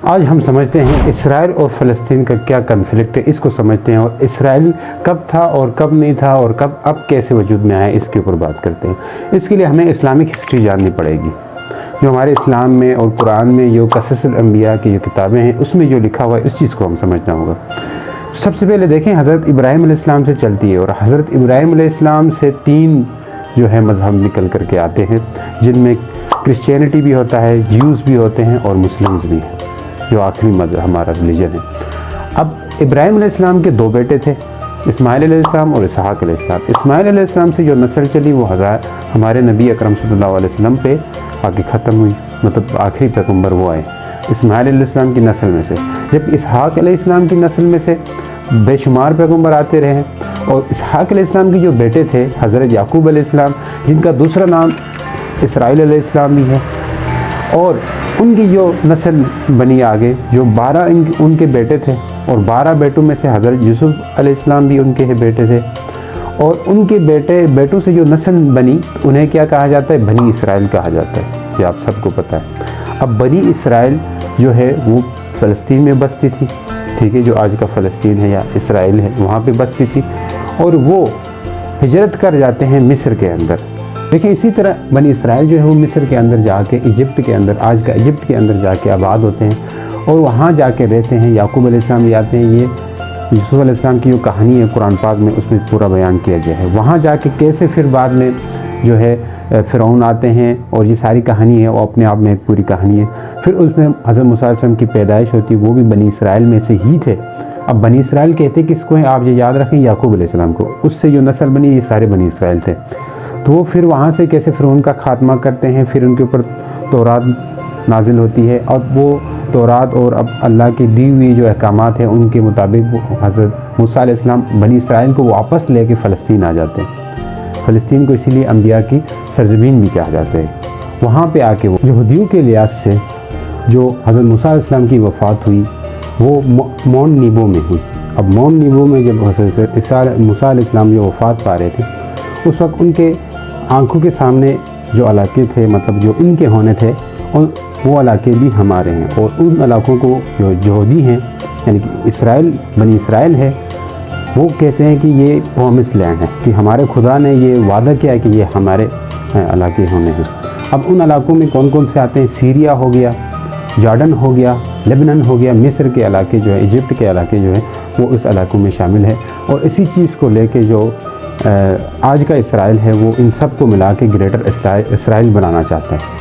आज हम समझते हैं इसराइल और फ़लस्तीन का क्या कन्फ्लिक्ट है, इसको समझते हैं और इसराइल कब था और कब नहीं था और कब अब कैसे वजूद में आया, इसके ऊपर बात करते हैं। इसके लिए हमें इस्लामिक हिस्ट्री जाननी पड़ेगी। जो हमारे इस्लाम में और कुरान में जो क़ससुल अंबिया की जो किताबें हैं उसमें जो लिखा हुआ है इस चीज़ को हम समझना होगा। सबसे पहले देखें हज़रत इब्राहीम अलैहिस्सलाम से चलती है और हज़रत इब्राहीम अलैहिस्सलाम से 3 जो है मज़हब निकल करके आते हैं, जिनमें क्रिश्चियनिटी भी होता है, ज्यूज़ भी होते हैं और मुस्लिम्स भी हैं, जो आखिरी मज़हब हमारा रिलीजन है। अब इब्राहीम अलैहिस्सलाम के 2 बेटे थे, इस्माइल अलैहिस्सलाम और इसहाक अलैहिस्सलाम। इस्माइल अलैहिस्सलाम से जो नस्ल चली वो हमारे नबी अकरम सल्लल्लाहु अलैहि वसल्लम पे आके ख़त्म हुई, मतलब आखिरी पैगम्बर वो आए इस्माइल अलैहिस्सलाम की नस्ल में से। जब इसहाक अलैहिस्सलाम की नस्ल में से बेशुमार पैगम्बर आते रहे और इसहाक अलैहिस्सलाम के जो बेटे थे हज़रत याकूब अलैहिस्सलाम, जिनका दूसरा नाम इसराइल अलैहिस्सलाम भी है, और उनकी जो नस्ल बनी आगे जो 12 उनके बेटे थे और 12 बेटों में से हज़रत यूसुफ अलैहिस्सलाम भी उनके बेटे थे और उनके बेटों से जो नस्ल बनी उन्हें क्या कहा जाता है, बनी इसराइल कहा जाता है। ये आप सबको पता है। अब बनी इसराइल जो है वो फ़लस्तीन में बसती थी, ठीक है, जो आज का फ़लस्तीन है या इसराइल है वहाँ पे बसती थी, और वो हिजरत कर जाते हैं मिस्र के अंदर। देखिए इसी तरह बनी इसराइल जो है वो मिस्र के अंदर जाके इजिप्ट के अंदर, आज का इजिप्ट के अंदर जाके आबाद होते हैं और वहाँ जाके रहते हैं। याकूब अलैहिस्सलाम भी आते हैं। ये यूसुफ अलैहिस्सलाम की जो कहानी है कुरान पाक में उसमें पूरा बयान किया गया है। वहाँ जाके कैसे फिर बाद में जो है फ़िरौन आते हैं और ये सारी कहानी है, वो अपने आप में एक पूरी कहानी है। फिर उसमें हज़रत मूसा अलैहिस्सलाम की पैदाइश होती है, वो भी बनी इसराइल में से ही थे। अब बनी इसराइल कहते किसको हैं, आप ये याद रखें, याकूब अलैहिस्सलाम को। उससे जो नस्ल बनी ये सारे बनी इसराइल थे। तो वो फिर वहाँ से कैसे फ़िरौन का खात्मा करते हैं, फिर उनके ऊपर तौरात नाजिल होती है और वो तौरात और अब अल्लाह की दी हुई जो अहकामात हैं उनके मुताबिक हज़रत मूसा अलैहिस्सलाम बनी इसराइल को वापस लेके फ़लस्तीन आ जाते हैं। फ़लस्तीन को इसीलिए अंबिया की सरज़मीन भी कहा जाता है। वहाँ पे आके वो यहूदियों के लिहाज से जो हज़रत मूसा अलैहिस्सलाम की वफ़ात हुई वो मौन नीबो में हुई। अब मौन नीबो में जब हज़रत मूसा अलैहिस्सलाम जो वफ़ात पा रहे थे उस वक्त उनके आंखों के सामने जो इलाके थे, मतलब जो इनके होने थे, और वो इलाके भी हमारे हैं और उन इलाकों को जो यहूदी हैं यानी कि इसराइल बनी इसराइल है वो कहते हैं कि ये प्रॉमिस लैंड है, कि हमारे खुदा ने ये वादा किया है कि ये हमारे इलाके होने हैं। अब उन इलाकों में कौन कौन से आते हैं, सीरिया हो गया, जॉर्डन हो गया, लेबनान हो गया, मिस्र के इलाके जो है, इजिप्ट के इलाके जो है वो उस इलाकों में शामिल है। और इसी चीज़ को लेके जो आज का इसराइल है वो इन सब को मिला के ग्रेटर इसराइल बनाना चाहता है।